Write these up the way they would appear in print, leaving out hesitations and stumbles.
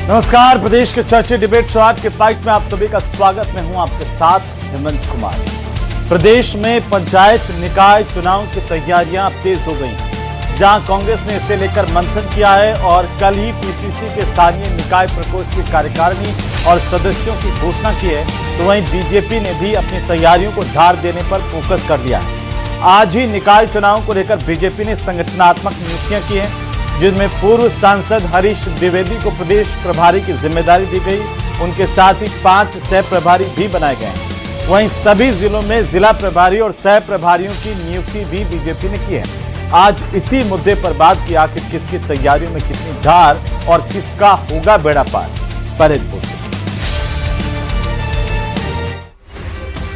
नमस्कार, प्रदेश के चर्चे डिबेट शो आज के फाइट में आप सभी का स्वागत। मैं हूं आपके साथ हेमंत कुमार। प्रदेश में पंचायत निकाय चुनाव की तैयारियां तेज हो गई हैं, जहां कांग्रेस ने इसे लेकर मंथन किया है और कल ही पीसीसी के स्थानीय निकाय प्रकोष्ठ की कार्यकारिणी और सदस्यों की घोषणा की है, तो वहीं बीजेपी ने भी अपनी तैयारियों को धार देने पर फोकस कर दिया है। आज ही निकाय चुनाव को लेकर बीजेपी ने संगठनात्मक नियुक्तियां की हैं, जिनमें पूर्व सांसद हरीश द्विवेदी को प्रदेश प्रभारी की जिम्मेदारी दी गई। उनके साथ ही 5 सह प्रभारी भी बनाए गए हैं। वहीं सभी जिलों में जिला प्रभारी और सह प्रभारियों की नियुक्ति भी बीजेपी ने की है। आज इसी मुद्दे पर बात की, आखिर किसकी तैयारियों में कितनी धार और किसका होगा बेड़ा पार। पहले रिपोर्ट।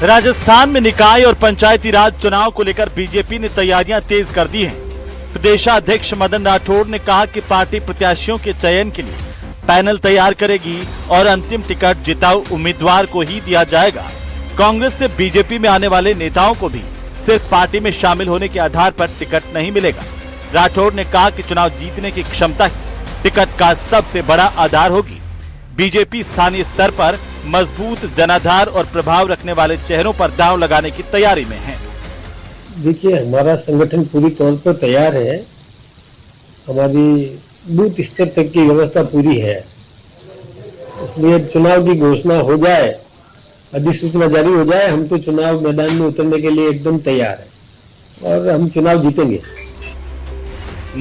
राजस्थान में निकाय और पंचायती राज चुनाव को लेकर बीजेपी ने तैयारियां तेज कर दी हैं। प्रदेशाध्यक्ष मदन राठौड़ ने कहा कि पार्टी प्रत्याशियों के चयन के लिए पैनल तैयार करेगी और अंतिम टिकट जिताऊ उम्मीदवार को ही दिया जाएगा। कांग्रेस से बीजेपी में आने वाले नेताओं को भी सिर्फ पार्टी में शामिल होने के आधार पर टिकट नहीं मिलेगा। राठौड़ ने कहा कि चुनाव जीतने की क्षमता ही टिकट का सबसे बड़ा आधार होगी। बीजेपी स्थानीय स्तर पर मजबूत जनाधार और प्रभाव रखने वाले चेहरों पर दांव लगाने की तैयारी में है। देखिए, हमारा संगठन पूरी तौर पर तैयार है। हमारी बूथ स्तर तक की व्यवस्था पूरी है, इसलिए चुनाव की घोषणा हो जाए, अधिसूचना जारी हो जाए, हम तो चुनाव मैदान में उतरने के लिए एकदम तैयार है और हम चुनाव जीतेंगे।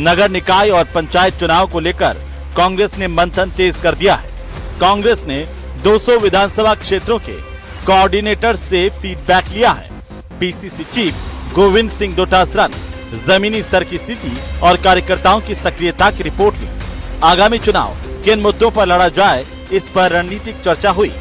नगर निकाय और पंचायत चुनाव को लेकर कांग्रेस ने मंथन तेज कर दिया है। कांग्रेस ने 200 विधानसभा क्षेत्रों के कोऑर्डिनेटर से फीडबैक लिया है। पीसीसी चीफ गोविंद सिंह डोटासरा ने जमीनी स्तर की स्थिति और कार्यकर्ताओं की सक्रियता की रिपोर्ट ली। आगामी चुनाव किन मुद्दों पर लड़ा जाए, इस पर रणनीतिक चर्चा हुई।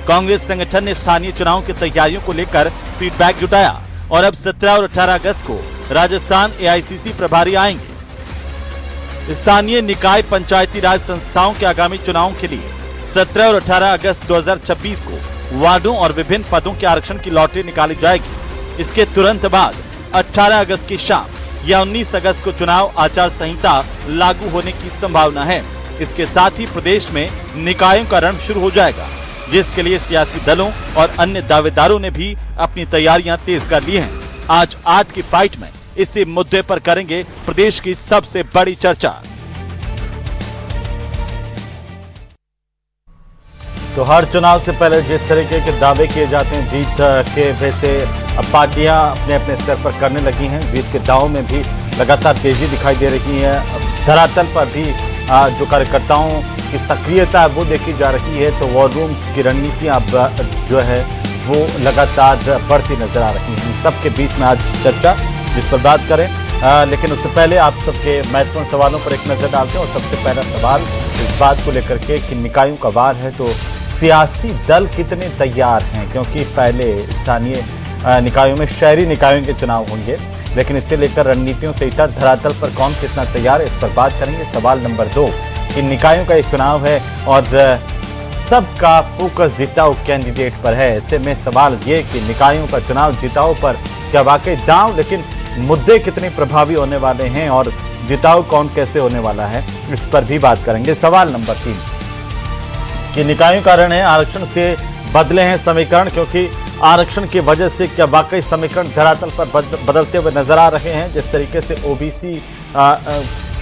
कांग्रेस संगठन ने स्थानीय चुनाव की तैयारियों को लेकर फीडबैक जुटाया और अब 17 और 18 अगस्त को राजस्थान एआईसीसी प्रभारी आएंगे। स्थानीय निकाय पंचायती राज संस्थाओं के आगामी चुनाव के लिए 17 और 18 अगस्त 2026 को वार्डों और विभिन्न पदों के आरक्षण की लॉटरी निकाली जाएगी। इसके तुरंत बाद 18 अगस्त की शाम या 19 अगस्त को चुनाव आचार संहिता लागू होने की संभावना है। इसके साथ ही प्रदेश में निकायों का रण शुरू हो जाएगा, जिसके लिए सियासी दलों और अन्य दावेदारों ने भी अपनी तैयारियां तेज कर ली हैं। आज की फाइट में इसी मुद्दे पर करेंगे प्रदेश की सबसे बड़ी चर्चा। तो हर चुनाव से पहले जिस तरीके के दावे किए जाते हैं जीत के, वैसे अब पार्टियां अपने अपने स्तर पर करने लगी हैं। जीत के दावों में भी लगातार तेजी दिखाई दे रही है। धरातल पर भी जो कार्यकर्ताओं की सक्रियता है वो देखी जा रही है। तो वॉर रूम्स की रणनीतियां अब जो है वो लगातार बढ़ती नजर आ रही हैं। सबके बीच में आज चर्चा जिस पर बात करें, लेकिन उससे पहले आप सबके महत्वपूर्ण सवालों पर एक नजर डालते हैं। और सबसे पहला सवाल इस बात को लेकर के कि निकायों का वार है, तो सियासी दल कितने तैयार हैं? क्योंकि पहले स्थानीय निकायों में शहरी निकायों के चुनाव होंगे, लेकिन इससे लेकर रणनीतियों से इतर धरातल पर कौन कितना तैयार है, इस पर बात करेंगे। सवाल नंबर 2 कि निकायों का ये चुनाव है और सबका फोकस जिताऊ कैंडिडेट पर है। ऐसे में सवाल ये कि निकायों का चुनाव जिताऊ पर क्या वाकई दांव, लेकिन मुद्दे कितने प्रभावी होने वाले हैं और जिताऊ कौन कैसे होने वाला है, इस पर भी बात करेंगे। सवाल नंबर 3 कि निकायों का रण है, आरक्षण से बदले हैं समीकरण, क्योंकि आरक्षण की वजह से क्या वाकई समीकरण धरातल पर बदलते हुए नजर आ रहे हैं। जिस तरीके से ओबीसी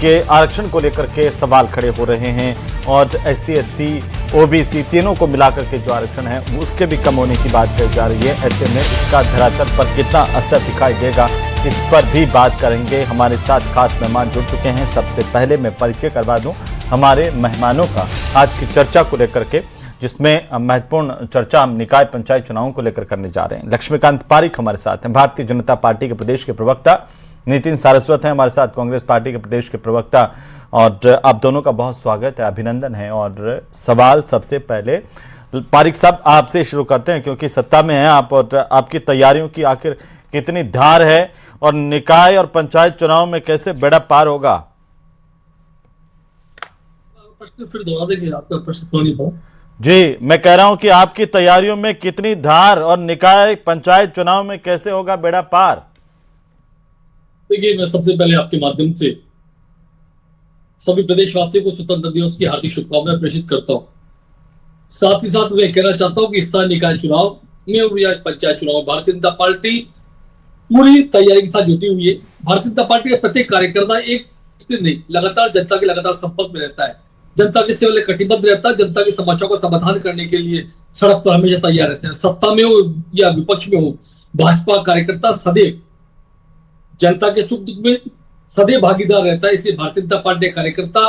के आरक्षण को लेकर के सवाल खड़े हो रहे हैं और SC ST OBC तीनों को मिलाकर के जो आरक्षण है उसके भी कम होने की बात कही जा रही है। ऐसे में इसका धरातल पर कितना असर दिखाई देगा, इस पर भी बात करेंगे। हमारे साथ खास मेहमान जुड़ चुके हैं। सबसे पहले मैं परिचय करवा दूं हमारे मेहमानों का आज की चर्चा को लेकर के, जिसमें महत्वपूर्ण चर्चा हम निकाय पंचायत चुनावों को लेकर करने जा रहे हैं। लक्ष्मीकांत पारिक हमारे साथ हैं, भारतीय जनता पार्टी के प्रदेश के प्रवक्ता। नितिन सारस्वत हैं हमारे साथ, कांग्रेस पार्टी के प्रदेश के प्रवक्ता। और आप दोनों का बहुत स्वागत है, अभिनंदन है। और सवाल सबसे पहले पारिक साहब आपसे शुरू करते हैं, क्योंकि सत्ता में हैं आप और आपकी तैयारियों की आखिर कितनी धार है और निकाय और पंचायत चुनाव में कैसे बेड़ा पार होगा? प्रश्न फिर दोहरा देंगे, आपका प्रश्न सुन नहीं पाऊं। जी, मैं कह रहा हूं कि आपकी तैयारियों में कितनी धार और निकाय पंचायत चुनाव में कैसे होगा बेड़ा पार? देखिए, मैं सबसे पहले आपके माध्यम से सभी प्रदेशवासियों को स्वतंत्रता दिवस की हार्दिक शुभकामनाएं प्रेषित करता हूँ। साथ ही साथ मैं कहना चाहता हूँ कि स्थानीय निकाय चुनाव में और या पंचायत चुनाव में भारतीय जनता पार्टी पूरी तैयारी के साथ जुटी हुई है। भारतीय जनता पार्टी का प्रत्येक कार्यकर्ता एक दिन नहीं, लगातार जनता के लगातार संपर्क में रहता है, जनता के सेवा कटिबद्ध रहता है, जनता की समस्याओं का समाधान करने के लिए सड़क पर हमेशा तैयार रहते हैं। सत्ता में हो या विपक्ष में हो, भाजपा कार्यकर्ता सदैव जनता के सुख दुख में सदैव भागीदार रहता है। इसलिए भारतीय जनता पार्टी कार्यकर्ता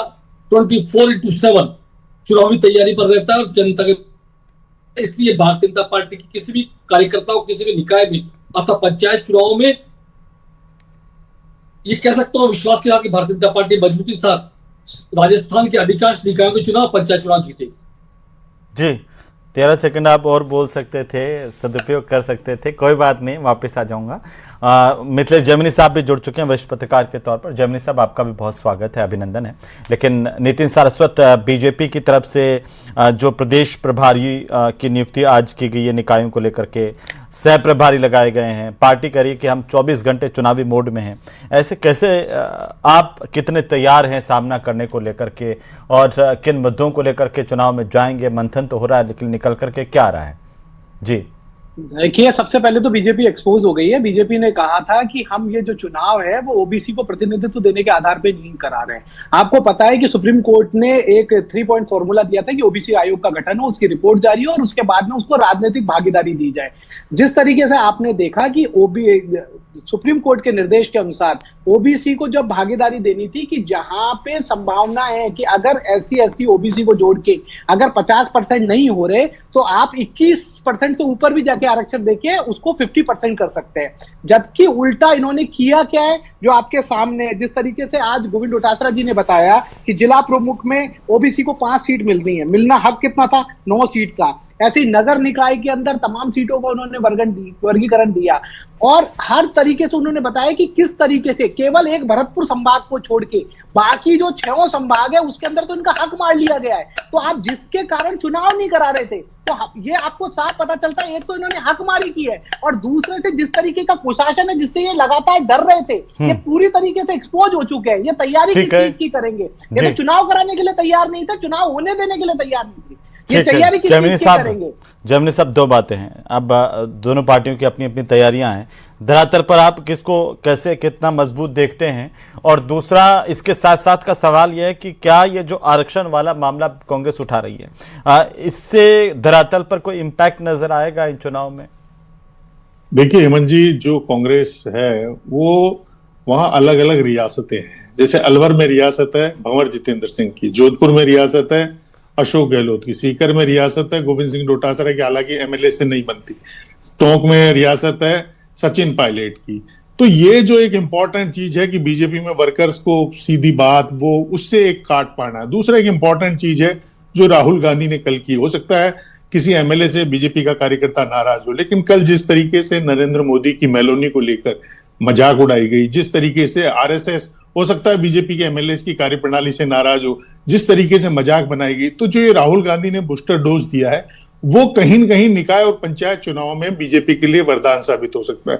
24/7 चुनावी तैयारी पर रहता है और जनता के, इसलिए भारतीय जनता पार्टी की किसी भी कार्यकर्ता को किसी भी निकाय में अथवा पंचायत चुनाव में ये कह सकता हूं विश्वास के साथ कि भारतीय जनता पार्टी मजबूती के साथ राजस्थान के अधिकांश निकायों के चुनाव पंचायत चुनाव जीतेगी। जी 13 सेकंड आप और बोल सकते थे, सदुपयोग कर सकते थे, कोई बात नहीं, वापस आ जाऊंगा। मिथिलेश जैमिनी साहब भी जुड़ चुके हैं वरिष्ठ पत्रकार के तौर पर। जैमिनी साहब, आपका भी बहुत स्वागत है, अभिनंदन है। लेकिन नितिन सारस्वत, बीजेपी की तरफ से जो प्रदेश प्रभारी की नियुक्ति आज की गई है निकायों को लेकर के, सह प्रभारी लगाए गए हैं, पार्टी कह रही है कि हम 24 घंटे चुनावी मोड में हैं। ऐसे कैसे आप कितने तैयार हैं सामना करने को लेकर के, और किन मुद्दों को लेकर के चुनाव में जाएंगे? मंथन तो हो रहा है, लेकिन निकल करके क्या आ रहा है? जी देखिए, सबसे पहले तो बीजेपी एक्सपोज हो गई है। बीजेपी ने कहा था कि हम ये जो चुनाव है वो ओबीसी को प्रतिनिधित्व देने के आधार पे नहीं करा रहे हैं। आपको पता है कि सुप्रीम कोर्ट ने एक 3 पॉइंट फॉर्मूला दिया था कि ओबीसी आयोग का गठन हो, उसकी रिपोर्ट जारी हो और उसके बाद में उसको राजनीतिक भागीदारी दी जाए। जिस तरीके से आपने देखा कि सुप्रीम कोर्ट के निर्देश के अनुसार ओबीसी को जब भागीदारी देनी थी कि जहां पे संभावना है कि अगर एससी एसटी ओबीसी को जोड़ के अगर 50% नहीं हो रहे तो आप 21% से ऊपर भी जाके आरक्षण देके उसको 50% कर सकते हैं। जबकि उल्टा इन्होंने किया क्या है, जो आपके सामने है। जिस तरीके से आज गोविंद डोटासरा जी ने बताया कि जिला प्रमुख में ओबीसी को 5 सीट मिलनी है, मिलना हक कितना था? 9 सीट था। ऐसे ही नगर निकाय के अंदर तमाम सीटों को उन्होंने वर्गीकरण दिया और हर तरीके से उन्होंने बताया कि किस तरीके से केवल एक भरतपुर संभाग को छोड़ के बाकी जो 6 संभाग है उसके अंदर तो इनका हक मार लिया गया है। तो आप जिसके कारण चुनाव नहीं करा रहे थे, तो ये आपको साफ पता चलता है, एक तो इन्होंने हक मारी की है और दूसरे से जिस तरीके का कुशासन है जिससे ये लगातार डर रहे थे, ये पूरी तरीके से एक्सपोज हो चुके हैं। ये तैयारी किस चीज की करेंगे? ये तो चुनाव कराने के लिए तैयार नहीं थे, चुनाव होने देने के लिए तैयार नहीं थे। जैमिनी साहब, 2 बातें हैं। अब दोनों पार्टियों की अपनी अपनी तैयारियां हैं। धरातल पर आप किसको कैसे कितना मजबूत देखते हैं? और दूसरा, इसके साथ साथ का सवाल यह है कि क्या ये जो आरक्षण वाला मामला कांग्रेस उठा रही है, इससे धरातल पर कोई इम्पैक्ट नजर आएगा इन चुनाव में? देखिए हेमंत जी, जो कांग्रेस है वो वहां अलग अलग रियासतें हैं। जैसे अलवर में रियासत है भंवर जितेंद्र सिंह की, जोधपुर में रियासत है अशोक गहलोत की, सीकर में रियासत है गोविंद सिंह डोटासरा की, हालांकि एमएलए से नहीं बनती, टोंक में रियासत है सचिन पायलट की। तो ये जो एक इंपॉर्टेंट चीज है कि बीजेपी में वर्कर्स को सीधी बात वो उससे एक काट पाना है। दूसरा एक इंपॉर्टेंट चीज है जो राहुल गांधी ने कल की, हो सकता है किसी एमएलए से बीजेपी का कार्यकर्ता नाराज हो, लेकिन कल जिस तरीके से नरेंद्र मोदी की मेलोनी को लेकर मजाक उड़ाई गई, जिस तरीके से आरएसएस, हो सकता है बीजेपी के एमएलए की कार्यप्रणाली से नाराज हो, जिस तरीके से मजाक बनाई गई, तो जो ये राहुल गांधी ने बूस्टर डोज दिया है वो कहीं न कहीं निकाय और पंचायत चुनाव में बीजेपी के लिए वरदान साबित हो सकता है।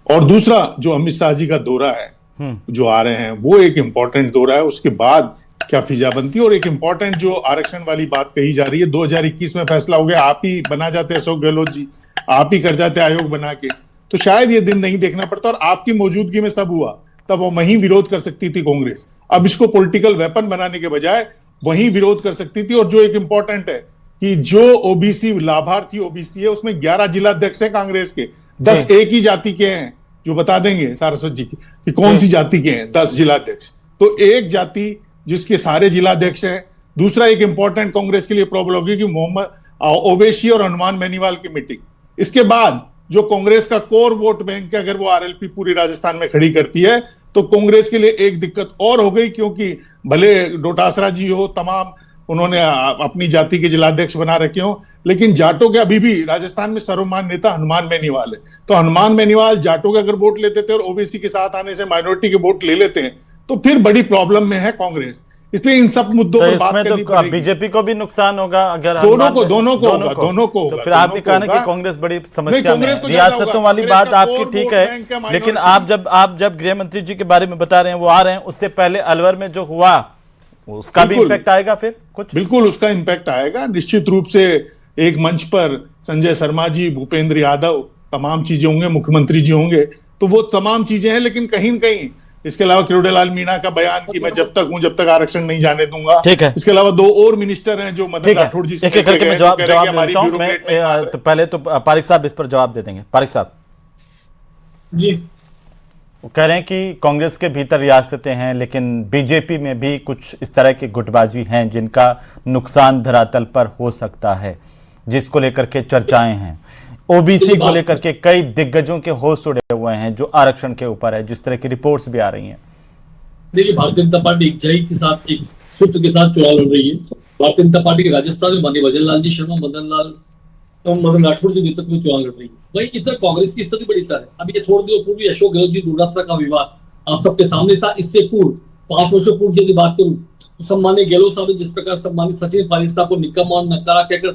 और दूसरा, जो अमित शाह जी का दौरा है जो आ रहे हैं, वो एक इंपॉर्टेंट दौरा है। उसके बाद क्या फिजा बनती है? और एक इंपॉर्टेंट जो आरक्षण वाली बात कही जा रही है, 2021 में फैसला हो गया, आप ही बना जाते अशोक गहलोत जी, आप ही कर जाते आयोग बना के, तो शायद ये दिन नहीं देखना पड़ता और आपकी मौजूदगी में सब हुआ, तब वहीं विरोध कर सकती थी कांग्रेस। अब इसको पॉलिटिकल वेपन बनाने के बजाय वहीं विरोध कर सकती थी। और जो एक इंपॉर्टेंट है कि जो ओबीसी लाभार्थी ओबीसी है उसमें 11 जिलाध्यक्ष हैं कांग्रेस के, 10 एक ही जाति के हैं, जो बता देंगे सारस्वत जी कि कौन सी जाति के हैं 10 जिलाध्यक्ष। तो एक जाति जिसके सारे जिलाध्यक्ष हैं। दूसरा एक इंपॉर्टेंट कांग्रेस के लिए प्रॉब्लम होगी कि मोहम्मद ओवैसी और हनुमान बेनीवाल की मीटिंग, इसके बाद जो कांग्रेस का कोर वोट बैंक है, अगर वो आरएलपी पूरी राजस्थान में खड़ी करती है तो कांग्रेस के लिए एक दिक्कत और हो गई, क्योंकि भले डोटासरा जी हो, तमाम उन्होंने अपनी जाति के जिलाध्यक्ष बना रखे हो, लेकिन जाटों के अभी भी राजस्थान में सर्वमान्य नेता हनुमान बेनीवाल है। तो हनुमान बेनीवाल जाटों के अगर वोट लेते थे और ओबीसी के साथ आने से माइनॉरिटी के वोट ले लेते हैं तो फिर बड़ी प्रॉब्लम में है कांग्रेस। इसलिए इन सब मुद्दों पर बात करनी पड़ेगी। बीजेपी को भी नुकसान होगा अगर दोनों को तो फिर आपने कहा ना कि कांग्रेस बड़ी समस्या में है। रियासतों वाली बात आपकी ठीक है, लेकिन आप जब गृह मंत्री जी के बारे में बता रहे हैं, वो आ रहे हैं, उससे पहले अलवर में जो हुआ उसका भी बिल्कुल। इम्पैक्ट आएगा फिर कुछ? बिल्कुल उसका इम्पैक्ट आएगा निश्चित रूप से। एक मंच पर संजय शर्मा जी, भूपेंद्र यादव, तमाम चीजें होंगे, मुख्यमंत्री जी होंगे, तो वो तमाम चीजें हैं। लेकिन कहीं न कहीं इसके अलावा किरोड़ीलाल मीणा का बयान कि मैं जब तक हूं जब तक आरक्षण नहीं जाने दूंगा। ठीक है। इसके अलावा 2 और मिनिस्टर हैं जो मदन ठीक है, राठौड़ जी से एक एक मिलके करके गए, मैं जो जवाब कह रहे हैं कि दे हमारी देता हूं। ब्यूरोक्रेट नहीं मान रहे। तो पहले तो पारिक साहब इस पर जवाब दे देंगे। पारिक साहब जी, वो कह रहे हैं कि कांग्रेस के भीतर रियासतें हैं, लेकिन बीजेपी में भी कुछ इस तरह की गुटबाजी हैं जिनका नुकसान धरातल पर हो सकता है, जिसको लेकर के चर्चाएं हैं। ओबीसी को लेकर के कई दिग्गजों के होश उड़े हुए हैं जो आरक्षण के ऊपर है, जिस तरह की रिपोर्ट्स भी आ रही हैं। देखिए, भारतीय जनता पार्टी एक जय के साथ, एक सूत्र के साथ चुनाव लड़ रही है। भारतीय जनता पार्टी के राजस्थान में माननीय भजन लाल जी शर्मा, मदन राठौड़ जी नेतृत्व में चुनाव लड़ रही है। वही इधर कांग्रेस की स्थिति बड़ी तरह है। अभी ये थोड़े दिनों पूर्व अशोक गहलोत जी डोडासरा का विवाद आप सबके सामने था। इससे पूर्व 5 वर्षों पूर्व यदि बात करूं तो सम्मानित गहलोत साहब ने जिस प्रकार सम्मानित सचिन पायलट साहब को निकम्मा और नकारा कहकर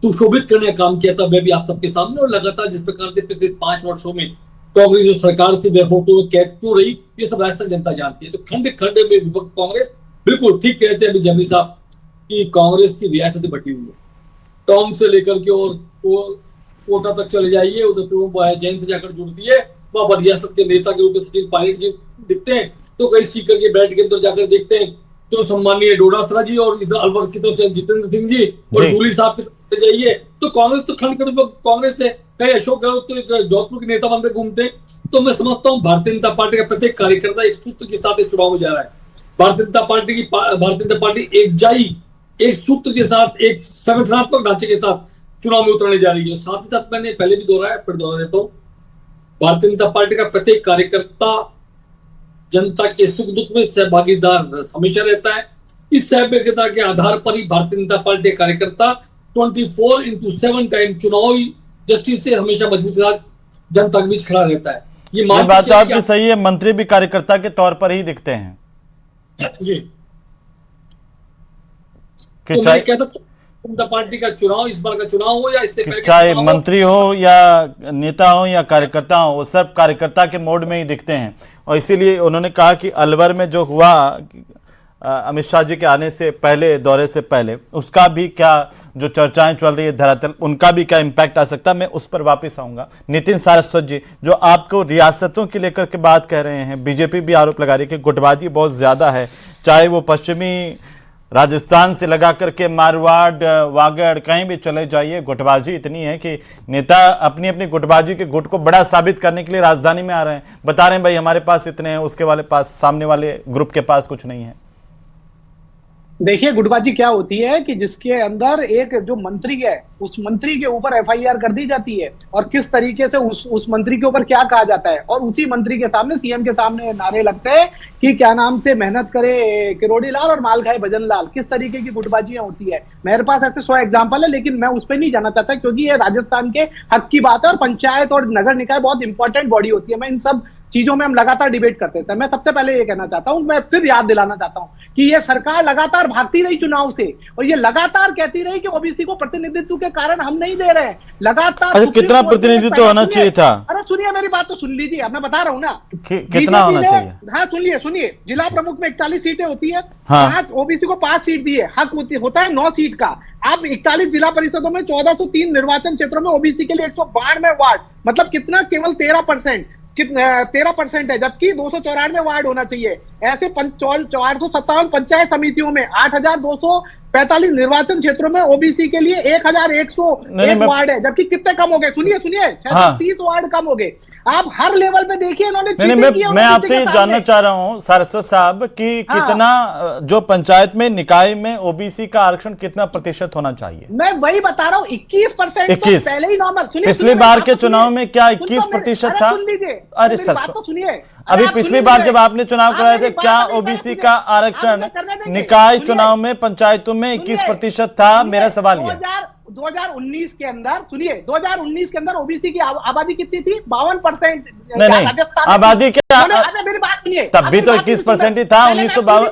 सुशोभित करने का काम किया था, वह भी आप सबके सामने। और लगातार जिस प्रकार से पिछले 5 वर्षों में कांग्रेस जो सरकार थी वह फोटो में कैद क्यों रही, ये सब राजस्थान जनता जानती है। तो खंड खंड में विभक्त कांग्रेस, बिल्कुल ठीक कहते हैं अभी जमी साहब कि कांग्रेस की रियासतें बटी हुई है। टोंक से लेकर के और कोटा तक चले जाइए, उधर जैन से जाकर जुड़ती है, वहां पर रियासत के नेता के रूप में सचिन पायलट जी दिखते हैं। तो कई सीकर के बैठ के अंदर जाकर देखते हैं तो सम्मानीय डोडासरा जी, और इधर अलवर की तरफ से जितेंद्र सिंह जी और जूली साहब की तरफ से जाइए तो कांग्रेस तो खंड खंड कांग्रेस से कई अशोक गहलोत तो एक जोधपुर के नेता बन के घूमते हैं। तो मैं समझता हूँ भारतीय जनता पार्टी का प्रत्येक कार्यकर्ता एक सूत्र के साथ इस चुनाव में जा रहा है। भारतीय जनता पार्टी एक सूत्र के साथ, एक संगठनात्मक ढांचे के साथ चुनाव में उतरने जा रही है। साथ ही साथ मैंने पहले भी दोहराया, फिर दोहरा देता हूँ, भारतीय जनता पार्टी का प्रत्येक कार्यकर्ता जनता के सुख दुख में सहभागीदार हमेशा रहता है। इस सहभागिता के आधार पर ही भारतीय जनता पार्टी कार्यकर्ता 24/7 टाइम चुनावी जस्टिस से हमेशा मजबूती के साथ जनता के बीच खड़ा रहता है। ये बात तो आपकी सही है, मंत्री भी कार्यकर्ता के तौर पर ही दिखते हैं जी। कि तो मैं कहता हूं जनता पार्टी का चुनाव, इस बार का चुनाव हो या इससे पहले चाहे मंत्री हो या नेता हो या कार्यकर्ता हो, वो सब कार्यकर्ता के मोड में ही दिखते हैं। और इसीलिए उन्होंने कहा कि अलवर में जो हुआ अमित शाह जी के आने से पहले, दौरे से पहले, उसका भी क्या जो चर्चाएं चल रही है धरातल, उनका भी क्या इम्पैक्ट आ सकता है, मैं उस पर वापस आऊंगा। नितिन सारस्वत जी, जो आपको रियासतों की लेकर के बात कह रहे हैं, बीजेपी भी आरोप लगा रही है कि गुटबाजी बहुत ज्यादा है, चाहे वो पश्चिमी राजस्थान से लगा करके मारवाड़, वागड़, कहीं भी चले जाइए, गुटबाजी इतनी है कि नेता अपनी अपनी गुटबाजी के गुट को बड़ा साबित करने के लिए राजधानी में आ रहे हैं, बता रहे हैं भाई हमारे पास इतने हैं, उसके वाले पास, सामने वाले ग्रुप के पास कुछ नहीं है। देखिए, गुटबाजी क्या होती है कि जिसके अंदर एक जो मंत्री है, उस मंत्री के ऊपर एफआईआर कर दी जाती है और किस तरीके से उस मंत्री के ऊपर क्या कहा जाता है, और उसी मंत्री के सामने, सीएम के सामने नारे लगते हैं कि क्या नाम से मेहनत करे किरोड़ी लाल और माल खाए भजन लाल। किस तरीके की गुटबाजियां होती है, मेरे पास ऐसे 100 एग्जाम्पल है, लेकिन मैं उस पर नहीं जाना चाहता क्योंकि ये राजस्थान के हक की बात है और पंचायत और नगर निकाय बहुत इंपॉर्टेंट बॉडी होती है। मैं इन सब चीजों में हम लगातार डिबेट करते थे। मैं सबसे पहले ये कहना चाहता हूं, मैं फिर याद दिलाना चाहता हूं कि ये सरकार लगातार भागती रही चुनाव से और ये लगातार कहती रही कि ओबीसी को प्रतिनिधित्व के कारण हम नहीं दे रहे हैं। लगातार कितना प्रतिनिधित्व होना चाहिए था? अरे सुनिए, मेरी बात तो सुन लीजिए, अब मैं बता रहा हूं ना कितना होना चाहिए। हाँ सुनिए, जिला प्रमुख में 41 सीटें होती है, हाँ। 5 ओबीसी को 5 सीट दी है, हक होता है 9 सीट का। अब 41 जिला परिषदों में 1403 निर्वाचन क्षेत्रों में ओबीसी के लिए 192 वार्ड, मतलब कितना, केवल 13% है, जबकि 294 वार्ड होना चाहिए। ऐसे 457 पंचायत समितियों में 8245 निर्वाचन क्षेत्रों में ओबीसी के लिए 1101 वार्ड है, जबकि कितने कम हो गए, सुनिए 630 वार्ड कम हो गए। आप हर लेवल पे देखिए इन्होंने मैं आपसे ये जानना चाह रहा हूं सारस्वत साहब कि कितना जो पंचायत में, निकाय में ओबीसी का आरक्षण कितना प्रतिशत होना चाहिए? मैं वही बता रहा हूँ, 21%। 21 पहले ही नॉर्मल। पिछली बार के चुनाव में क्या 21% था? अरे सर, सुनिए, अभी पिछली बार जब आपने चुनाव कराए थे, क्या ओबीसी का आरक्षण निकाय चुनाव में, पंचायतों में 21% था? मेरा सवाल ये 2019 के अंदर, सुनिए, 2019 के अंदर ओबीसी की आबादी कितनी थी? 52%। नहीं, आबादी क्या, मेरी बात सुनिए, तब भी तो 21% ही था 1952।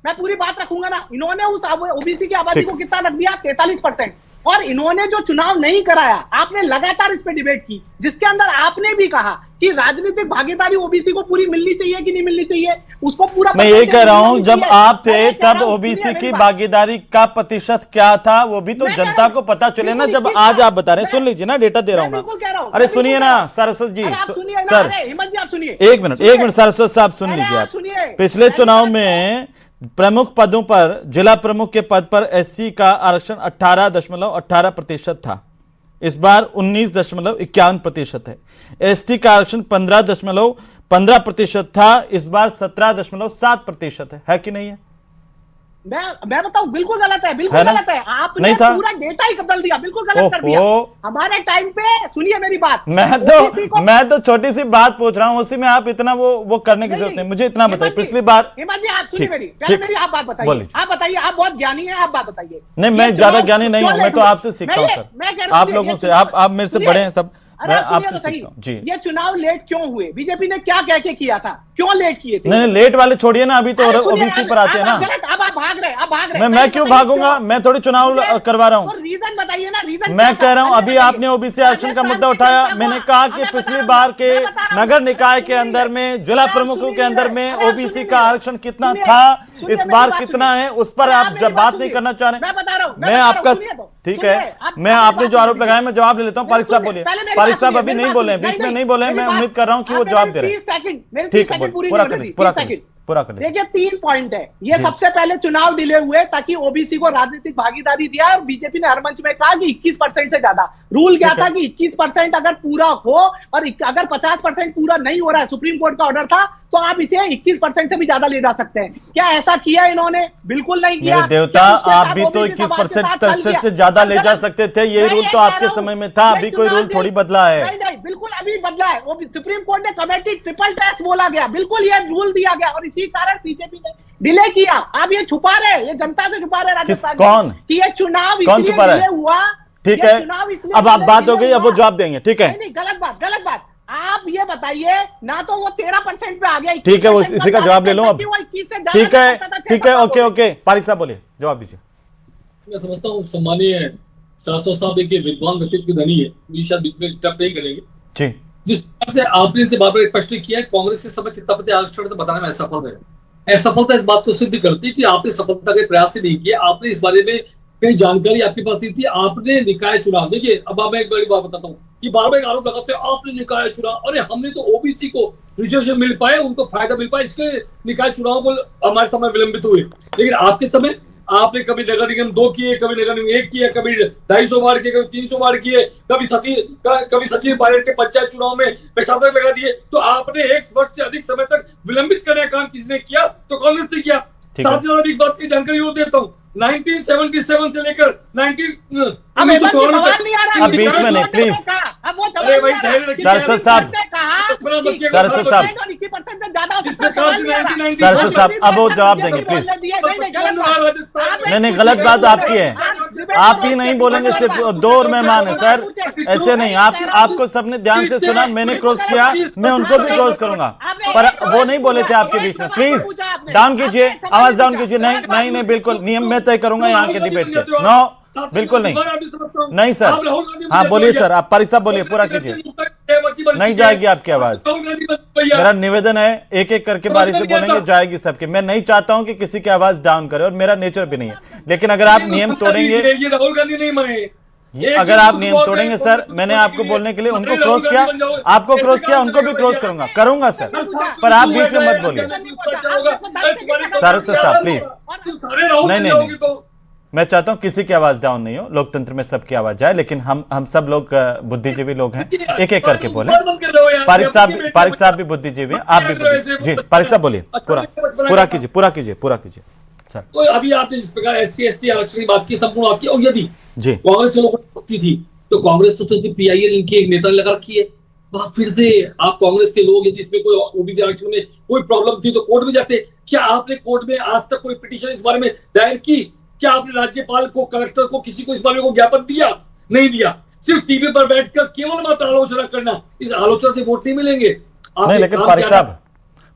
मैं पूरी बात रखूंगा ना। इन्होंने उस ओबीसी की आबादी को कितना रख दिया? 43%। और इन्होंने जो चुनाव नहीं कराया, आपने लगातार इस पे डिबेट की, जिसके अंदर आपने भी कहा कि राजनीतिक भागीदारी ओबीसी को पूरी मिलनी चाहिए कि नहीं मिलनी चाहिए, उसको पूरा। मैं ये कह रहा हूं, जब आप थे तब ओबीसी की भागीदारी का प्रतिशत क्या था, वो भी तो जनता को पता चले ना। जब आज आप बता रहे हैं, सुन लीजिए ना, डेटा दे रहा हूं मैं। अरे सुनिए ना सरस्वत जी, सर एक मिनट सरस्वत साहब सुन लीजिए आप। पिछले चुनाव में प्रमुख पदों पर, जिला प्रमुख के पद पर एससी का आरक्षण 18.18% था। इस बार 19.51% है। एसटी का आरक्षण 15.15% था, इस बार 17.7% है कि नहीं है? मैं बताऊं, बिल्कुल गलत है, बिल्कुल गलत है। आपने नहीं था? पूरा डेटा ही बदल दिया, बिल्कुल गलत कर दिया। हमारे टाइम पे, सुनिए मेरी बात, मैं तो छोटी सी बात पूछ रहा हूं, उसी में आप इतना वो करने की जरूरत नहीं। मुझे इतना बताइए, पिछली बार हेमंत जी आप सुनिए मेरी आप बात बताइए, आप बताइए, आप बहुत ज्ञानी हैं, आप बात बताइए। नहीं, मैं ज्यादा ज्ञानी नहीं हूं, मैं तो आपसे सीखता हूं सर, आप लोगों से। आप मेरे से बड़े हैं सब, मैं आपसे सीखता हूं जी। ये चुनाव लेट क्यों हुए? बीजेपी ने क्या कह के किया था? क्यों लेट किए थे? नहीं, लेट वाले छोड़िए ना, अभी तो ओबीसी पर आते हैं ना। अब आप भाग रहे। मैं क्यों भागूंगा? मैं थोड़ी चुनाव करवा रहा हूं। रीजन बताइए ना, रीजन। मैं कह रहा हूं, अभी आपने ओबीसी आरक्षण का मुद्दा उठाया। मैंने कहा कि पिछली बार के नगर निकाय के अंदर में, जिला प्रमुखों के अंदर में ओबीसी का आरक्षण कितना था, इस बार कितना है, उस पर आप जब बात नहीं करना चाह रहे। मैं बता रहा हूं, मैं आपका, ठीक है, मैं आपने जो आरोप लगाया मैं जवाब ले लेता हूं। पारिक साहब बोलिए। पारिक साहब अभी नहीं बोले, बीच में नहीं बोले, मैं उम्मीद कर रहा हूं कि वो जवाब दे रहे हैं। ठीक है, पूरा कर दीजिए। देखिए 3 पॉइंट है ये। सबसे पहले चुनाव डिले हुए ताकि ओबीसी को राजनीतिक भागीदारी दिया, और बीजेपी ने हर मंच में कहा कि 21% से ज्यादा। रूल क्या था कि 21% अगर पूरा हो, और अगर 50% पूरा नहीं हो रहा है, सुप्रीम कोर्ट का ऑर्डर था, तो आप इसे 21% से भी ज्यादा ले जा सकते हैं। क्या ऐसा किया इन्होंने? बिल्कुल नहीं किया। मेरे देवता, आप भी तो 21% से ज्यादा ले जा सकते थे। ये रूल तो आपके समय में था, अभी कोई रूल थोड़ी बदला है। नहीं, बिल्कुल अभी बदला है। वो सुप्रीम कोर्ट ने कमेटी ट्रिपल टैक्स बोला गया, बिल्कुल ये रूल दिया गया, और इसी कारण बीजेपी ने डिले किया। अब ये छुपा रहे, ये जनता से छुपा रहे राजस्थान कौन कि ये चुनाव कौन छुपा रहा है? हुआ। ठीक है, अब आप बात हो गई, अब वो जवाब देंगे। ठीक है, नहीं, गलत बात। आप ये बताइए ना, तो वो 13% पे आ गया। ठीक है, वो इसी का जवाब ले लूं अब। ठीक है, ओके। पारिक साहब बोलिए, जवाब दीजिए। मैं समझता हूँ सम्मानीय सरस्वत साहब एक विद्वान व्यक्तित्व के धनी है, मुझे शायद बीच में इंटरप्ट नहीं करेंगे जी। जिस तरह से आपने इनसे बार बार प्रश्न किया है, कांग्रेस इस समय कितना प्रति आरक्षण तो बताने में असफल है। असफलता इस बात को सिद्ध करती है कि आपने सफलता के प्रयास ही नहीं किए। आपने इस बारे में कई जानकारी आपके पास नहीं थी। आपने निकाय चुनाव, देखिए अब मैं एक बड़ी बात बताता हूँ कि बार बार आरोप लगाते हैं आपने निकाय चुनाव, अरे हमने तो ओबीसी को रिजर्वेशन मिल पाए, उनको फायदा मिल पाया, इसके निकाय चुनाव को हमारे समय विलंबित हुए। लेकिन आपके समय आपने कभी नगर निगम 2 किए, कभी नगर निगम 1 किए, कभी 250 वार्ड किए, कभी 300 वार्ड किए, कभी सचिव पायलट के पंचायत चुनाव में प्रशासक लगा दिए। तो आपने 1 वर्ष से अधिक समय तक विलंबित करने का काम किसने किया? तो कांग्रेस ने किया। साथ ही एक बात की जानकारी और देता हूँ, 1977 से लेकर 19 अब बीच में नहीं, प्लीज। अरे भाई सरस्वत साहब, अब वो जवाब देंगे प्लीज। नहीं, गलत बात आपकी है। आप ही नहीं बोलेंगे, सिर्फ 2 और मेहमान है सर, ऐसे नहीं। आपको सबने ध्यान से सुना, मैंने क्रॉस किया, मैं उनको भी क्रॉस करूंगा, पर वो नहीं बोले थे आपके बीच में। प्लीज डाउन कीजिए, आवाज डाउन कीजिए। नहीं, बिल्कुल नियम मैं तय करूंगा यहाँ के डिबेट के। नो, बिल्कुल नहीं सर। हाँ बोलिए सर, आप पारिक साहब बोलिए, पूरा कीजिए। नहीं जाएगी आपकी आवाज, मेरा निवेदन है, एक एक करके बारी से बोलेंगे, जाएगी सबके। मैं नहीं चाहता हूं कि किसी की आवाज डाउन करे, और मेरा नेचर भी नहीं है। लेकिन अगर आप नियम तोड़ेंगे, राहुल गांधी नहीं माने, अगर आप नियम तोड़ेंगे सर, मैंने आपको बोलने के लिए उनको क्रॉस किया, आपको क्रॉस किया, उनको भी क्रॉस करूंगा सर, पर आप बीच में मत बोलिए। सरस्वत साहब प्लीज। नहीं, मैं चाहता हूं किसी की आवाज डाउन नहीं हो, लोकतंत्र में सबकी आवाज जाए, लेकिन हम सब लोग बुद्धिजीवी लोग हैं, एक एक करके बोले। पारिक साहब भी बुद्धिजीवी हैं, आप भी बुद्धिजीवी। जी पारिक साहब बोलिए, पूरा कीजिए सर। तो अभी आपने जिस प्रकार SC ST आरक्षण की बात की, संपूर्ण आपकी, और यदि जी कांग्रेस के लोगों की थी तो कांग्रेस तो PIL इनकी एक नेता लगा रखी है। फिर से आप कांग्रेस के लोग, यदि इसमें कोई ओबीसी आरक्षण में कोई प्रॉब्लम थी तो कोर्ट में जाते। क्या आपने कोर्ट में आज तक कोई पिटीशन इस बारे में दायर की? क्या आपने राज्यपाल को, कलेक्टर को, किसी को इस बारे में ज्ञापन दिया? नहीं दिया। सिर्फ टीवी पर बैठकर केवल मात्र आलोचना करना, इस आलोचना से वोट नहीं मिलेंगे। लेकिन पारिक साहब,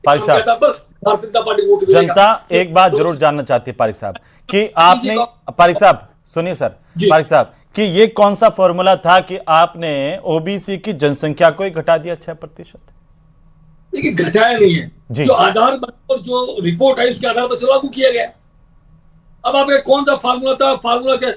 भारतीय जनता पार्टी वोट, जनता एक बात जरूर जानना चाहती है पारिक साहब, कि आपने, पारिक साहब सुनिए सर, पारिक साहब, कि ये कौन सा फॉर्मूला था कि आपने ओबीसी की जनसंख्या को ही घटा दिया 6%? देखिए, घटाया नहीं है, जी। जो आधार और जो रिपोर्ट है उसके आधार पर से लागू किया गया। अब आपका कौन सा फार्मूला था? फार्मूला के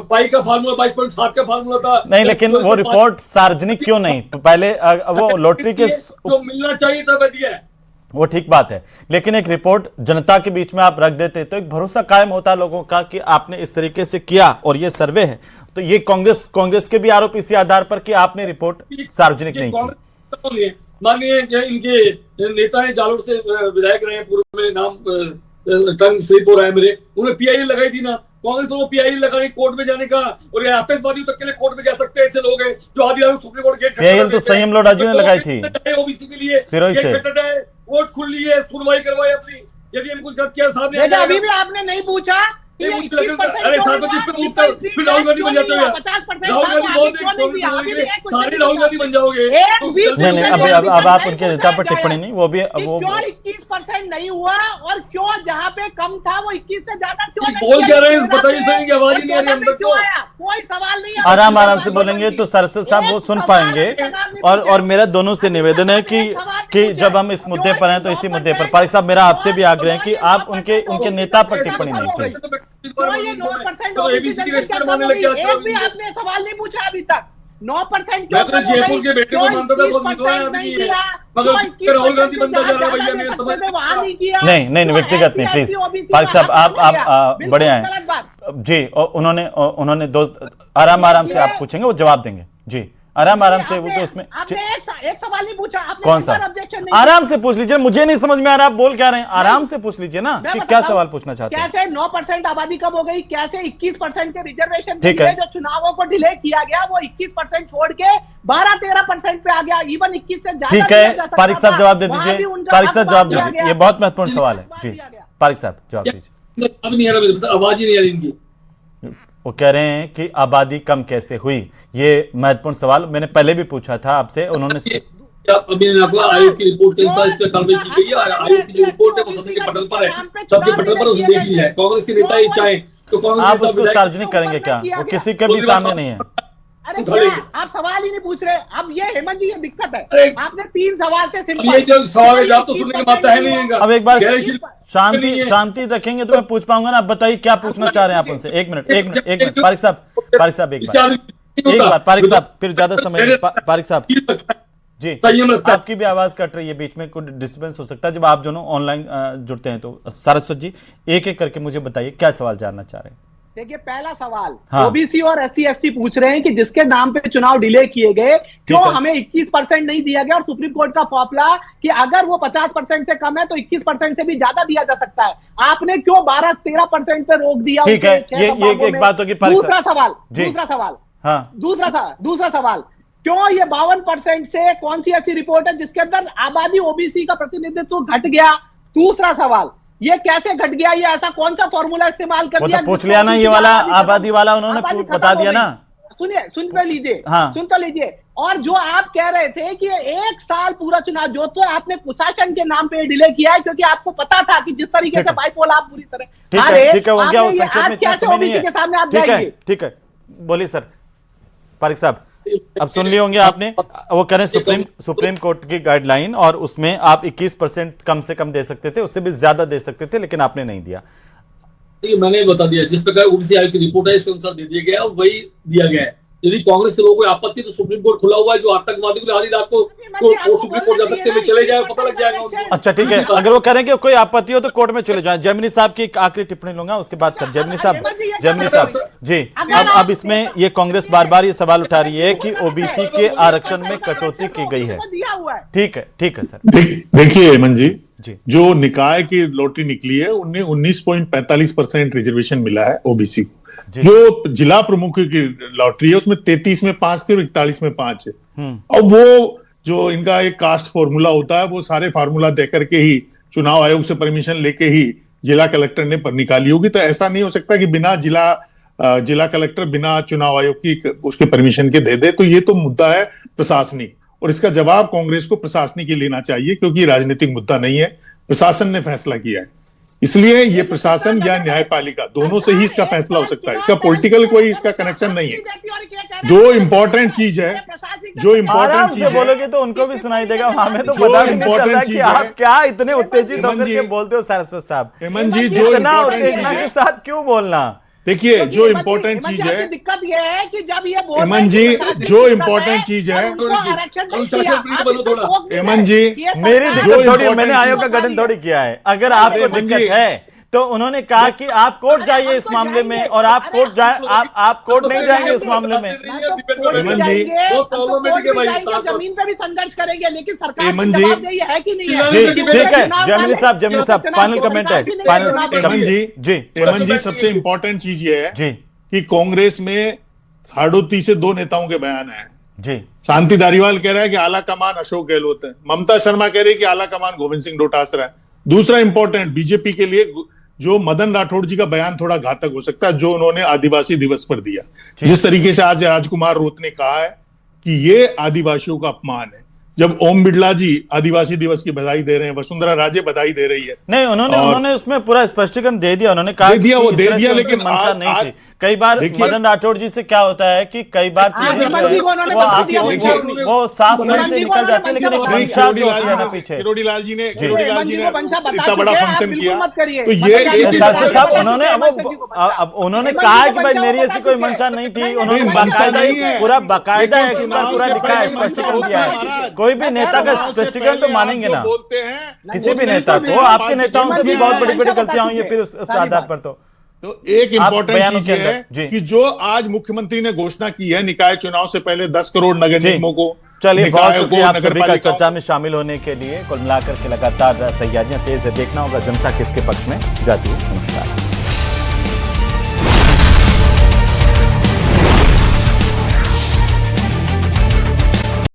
पाई का फार्मूला 22.7 का फार्मूला था। नहीं, लेकिन वो रिपोर्ट सार्वजनिक क्यों नहीं? पहले वो लॉटरी के जो मिलना चाहिए था वह दिया है। वो ठीक बात है, लेकिन एक रिपोर्ट जनता के बीच में आप रख देते तो एक भरोसा कायम होता लोगों का कि आपने इस तरीके से किया और ये सर्वे है। तो ये कांग्रेस के भी आरोप इसी आधार पर कि आपने रिपोर्ट सार्वजनिक नहीं की। मानिए इनके नेता है, जालोर से विधायक रहे, पूर्व में नाम टंग स्लिप हो रहा है मेरे, उन्होंने पीआईएल लगाई थी ना। कांग्रेस को पीआईएल लगाई कोर्ट में जाने का, और ये आतंकवादी तक के लिए कोर्ट में जा सकते हैं ऐसे लोग हैं जो आधी रात सुप्रीम कोर्ट गेट पीआईएल तो संयम लोढ़ा जी ने लगाई थी ओबीसी के लिए, सिरोही से। कोर्ट खुल ली है, सुनवाई करवाई अपनी, यदि हम कुछ गलत किया सामने आ लेकिन जाएगा। अभी भी आपने नहीं पूछा कि ये 21% अरे साथ में जिससे पूछता फिर राहुल गांधी बन जाते हो यार। 50% राहुल गांधी बोलते सारे राहुल गांधी बन जाओगे। नहीं, अब आप उनके नेता पर टिप्पणी नहीं, वो भी वो क्यों 21% नहीं हुआ और क्यों जहाँ पे कम था वो 21 से ज्यादा क्यों नहीं बोल किया? क्या रहे हैं बताइए सर, की आवाज ही नहीं आ रही हम तक क्यों तो। आया? कोई सवाल नहीं है। आराम से बोलेंगे तो सरसद साहब वो सुन पाएंगे। और मेरा दोनों से निवेदन है कि जब हम इस मुद्दे पर हैं तो इसी मुद्दे पर पारिक साहब मेरा आपसे भी आग्रह है कि आप उनके नेता पर टिप्पणी नहीं की। तो ये 9% ओबीसी जनसंख्या कम हो गई, एक भी आपने सवाल नहीं पूछा अभी तक। 9% क्यों मैं तो जयपुर के बेटे को मानता था, बहुत विद्वान आदमी है, मगर राहुल गांधी बनता जा रहा है भैया, मेरे समझ नहीं, व्यक्तिगत नहीं, प्लीज पारिक साहब आप बड़े हैं जी। और उन्होंने आराम से आप पूछेंगे वो जवाब देंगे जी, आराम से। वो तो उसमें आपने एक सवाल नहीं पूछा, आपने कौन सा? आराम से पूछ लीजिए, मुझे नहीं समझ में आ रहा आप बोल क्या रहे हैं। आराम से पूछ लीजिए ना कि क्या सवाल पूछना चाहते हैं। कैसे 9% आबादी कम हो गई, कैसे 21% के रिजर्वेशन ठीक है। जो चुनावों को डिले किया गया वो 21% छोड़ के 12-13% पे आ गया, इवन 21 से ज्यादा ठीक है, पारिक साहब जवाब दे दीजिए। पारिक साहब जवाब दीजिए, ये बहुत महत्वपूर्ण सवाल है जी। पारिक साहब जवाब दीजिए। अब नहीं आ रहा मुझे, आवाज ही नहीं आ रही इनकी। वो कह रहे हैं कि आबादी कम कैसे हुई, ये महत्वपूर्ण सवाल मैंने पहले भी पूछा था आपसे। उन्होंने अभी आयोग की रिपोर्ट के अनुसार इस पर कार्रवाई की गई है। आयोग की जो रिपोर्ट है वो सदन के पटल पर है, सबके पटल पर उसे देख लिया है। कांग्रेस के नेता ही चाहे तो आप उसको सार्वजनिक करेंगे क्या? वो किसी के भी सामने नहीं है। अरे क्या आप सवाल ही नहीं पूछ रहे। अब ये हेमंत जी ये दिक्कत है, आपने 3 सवाल थे सिर्फ। ये जो सवाल है जवाब तो सुनने की बात है नहीं इनका। अब एक बार शांति रखेंगे तो मैं पूछ पाऊंगा ना। आप बताइए क्या पूछना चाह रहे हैं आप उनसे। एक मिनट पारिक साहब एक बार पारिक साहब, फिर ज्यादा समय पारिक साहब जी, आपकी भी आवाज कट रही है, बीच में कुछ डिस्टर्बेंस हो सकता है जब आप दोनों ऑनलाइन जुड़ते हैं। तो सरस्वत जी एक करके मुझे बताइए क्या सवाल जानना चाह रहे हैं। देखिए पहला सवाल, हाँ। ओबीसी और एससी एसटी पूछ रहे हैं कि जिसके नाम पे चुनाव डिले किए गए क्यों हमें 21% नहीं दिया गया, और सुप्रीम कोर्ट का फैसला कि अगर वो 50% से कम है तो 21% से भी ज्यादा दिया जा सकता है। आपने क्यों 12-13% पे रोक दिया? ठीक है, ये एक बात होगी। दूसरा सवाल हाँ, दूसरा सवाल, क्यों ये 52% से कौन सी ऐसी रिपोर्ट है जिसके अंदर आबादी ओबीसी का प्रतिनिधित्व घट गया? दूसरा सवाल, ये कैसे घट गया? ये ऐसा कौन सा फॉर्मूला इस्तेमाल कर दिया? तो पूछ लिया ना, ये वाला आबादी वाला उन्होंने बता दिया ना। सुन तो लीजिए, हाँ। सुन तो लीजिए। और जो आप कह रहे थे कि 1 साल पूरा चुनाव जो तो आपने कुशासन के नाम पे डिले किया है, क्योंकि आपको पता था कि जिस तरीके से बाइपोल आप पूरी तरह ठीक है, वो क्या संक्षेप में इतना समय नहीं है। के सामने आप जाएंगे? ठीक है, बोलिए सर। पारिक साहब अब सुन लिए होंगे आपने। वो कह रहे हैं सुप्रीम कोर्ट की गाइडलाइन और उसमें आप 21% कम से कम दे सकते थे, उससे भी ज्यादा दे सकते थे, लेकिन आपने नहीं दिया। मैंने बता दिया, जिस प्रकार ओबीसी आयोग की रिपोर्ट है इसके अनुसार दे दिया गया, वही दिया गया है। यदि कांग्रेस के लोगों को आपत्ति तो सुप्रीम कोर्ट खुला हुआ है, जो आतंकवादी को आधी रात को सुप्रीम कोर्ट जा सकते हुए चले जाए, पता लग जाएगा उनको। अच्छा ठीक है, अगर वो करें कि कोई आपत्ति हो तो कोर्ट में चले जाए। जैमिनी साहब की एक आखिरी टिप्पणी लूंगा, उसके बाद कर जैमिनी साहब जी। अब इसमें ये कांग्रेस बार बार ये सवाल उठा रही है कि ओबीसी के आरक्षण में कटौती की गई है। ठीक है सर। देखिए हेमंत जी, जो निकाय की लॉटरी निकली है उन्हें 19.45% रिजर्वेशन मिला है ओबीसी को। जो जिला प्रमुख की लॉटरी है उसमें 33 में 5 थे और 41 में 5 है। और वो जो इनका एक कास्ट फॉर्मूला होता है वो सारे फार्मूला देकर के ही चुनाव आयोग से परमिशन लेके ही जिला कलेक्टर ने पर निकाली होगी। तो ऐसा नहीं हो सकता कि बिना जिला कलेक्टर बिना चुनाव आयोग की उसके परमिशन के दे दे। तो ये तो मुद्दा है प्रशासनिक, और इसका जवाब कांग्रेस को प्रशासनिक ही लेना चाहिए, क्योंकि राजनीतिक मुद्दा नहीं है, प्रशासन ने फैसला किया है। इसलिए ये प्रशासन या न्यायपालिका दोनों से ही इसका फैसला हो सकता है। इसका पॉलिटिकल कोई इसका कनेक्शन नहीं है। जो इम्पोर्टेंट चीज है, जो आराम इम्पोर्टेंट से चीज है, बोलोगे तो उनको भी सुनाई देगा। हमें तो जो पता भी नहीं चल important रहा कि चीज आप है, क्या इतने उत्तेजित हेमंत होकर जी, के बोलते हो सारस्वत साहब। हेमंत जी, जो इतना इम्पोर्टेंट चीज उत्तेजना के है, साथ क्यों बोलना? देखिए जो इम्पोर्टेंट चीज है, दिक्कत ये है कि जब ये बोल रहे हेमंत हैं जी, कि प्रशासनिक जो दिक्कत इम्पोर्टेंट है, चीज है, और उनको आरक्षण नहीं अनुशासन दिया। प्रिय आप बनो इसमें थोड़ा। टोक नहीं हेमंत रहे। जी, ये मेरी सरकार- दिक्कत थोड़ी है, important मैंने आयोग का चीज- गठन थोड़ी किया है। अगर आपको हेमंत दिक्कत जी, है तो उन्होंने कहा कि आप कोर्ट जाइए इस मामले में, और आप कोर्ट जाए, आप कोर्ट नहीं जाएंगे इस मामले में। हम तो कोर्ट भी हेमंत जी, जाएंगे, हम बहुत तो प्रॉब्लमेटिक कोर्ट है भी भाई, जाएंगे, साथ साथ। जमीन पे भी संघर्ष करेंगे, लेकिन सरकार की हेमंत जी, जवाबदेही है कि नहीं है? ठीक है, ठीक है, चुनाव जयमिनी वाले- साहब, जयमिनी साहब, चुनाव फाइनल वाले कमेंट है, सरकार की नहीं फाइनल चुनाव वाले- हेमंत जी, जी हेमंत जी, सबसे इम्पोर्टेंट चीज ये है जी कि कांग्रेस में हाड़ोती से दो नेताओं के बयान आए। जी शांति धारीवाल कह रहा है कि आला कमान अशोक गहलोत है, ममता शर्मा कह रही है कि आला कमान गोविंद सिंह डोटासरा है। दूसरा इंपॉर्टेंट बीजेपी के लिए जो मदन राठौड़ जी का बयान थोड़ा घातक हो सकता है, जो उन्होंने आदिवासी दिवस पर दिया। जिस तरीके से आज राजकुमार रोत ने कहा है कि ये आदिवासियों का अपमान है, जब ओम बिड़ला जी आदिवासी दिवस की बधाई दे रहे हैं, वसुंधरा राजे बधाई दे रही है। नहीं, उन्होंने और- उसमें उसमें पूरा स्पष्टीकरण दे दिया। उन्होंने कहा दे दिया, कि वो इस दे तरह से दिया, उनकी लेकिन मंशा आज- नहीं आज- थी। कई बार देखिए- मदन राठौड़ जी से क्या होता है कि कई बार चीजें जो हेमंत जी है को उन्होंने वो बता आपकी दिया, वो साफ मन हेमंत से जी को निकल उन्होंने जाती है, लेकिन एक मंशा मंशा किरोड़ी जो लाल होती है ना जी ने पीछे। किरोड़ी लाल जी ने हेमंत जी को मंशा बता इतना बड़ा चुके हैं, आप फंक्शन बिल्कुल किया, मत करिए। तो मदन ये राठौड़ एक जी साहब बता साहब चुके हैं, उन्होंने हेमंत जी को बता- अब उन्होंने हेमंत कहा जी है को कि भाई मंशा मेरी बता ऐसी कोई चुके हैं। मंशा नहीं थी। नहीं, उन्होंने नहीं, मंशा बाकायदा नहीं है। पूरा बाकायदा लेकिन एक चुनाव पूरा से लिखा है, पहले मंशा स्पष्टीकरण होता दिया है, है। महाराज। कोई भी नेता का चुनाव से स्पष्टीकरण तो पहले आप मानेंगे जो ना बोलते हैं, किसी वो भी नहीं नेता तो को। मेरा आपके पार्टी नेताओं से भी हेमंत बहुत जी बड़ी है। बड़ी मंशा गलतियां बता हुई है फिर चुके उस हैं, आधार सारी पर। तो तो एक इंपॉर्टेंट बयानों चीज के ये अंदर, जी। है कि जो आज मुख्यमंत्री ने घोषणा की है निकाय चुनाव से पहले 10 करोड़ नगर जी। निगमों को, चलिए, बहुत निकायों शुक्रिया को, आप सभी का नगरपालिकाओं चर्चा में शामिल होने के लिए। कुल मिलाकर के लगातार तैयारियां तेज है, देखना होगा जनता किसके पक्ष में जाती है। नमस्कार।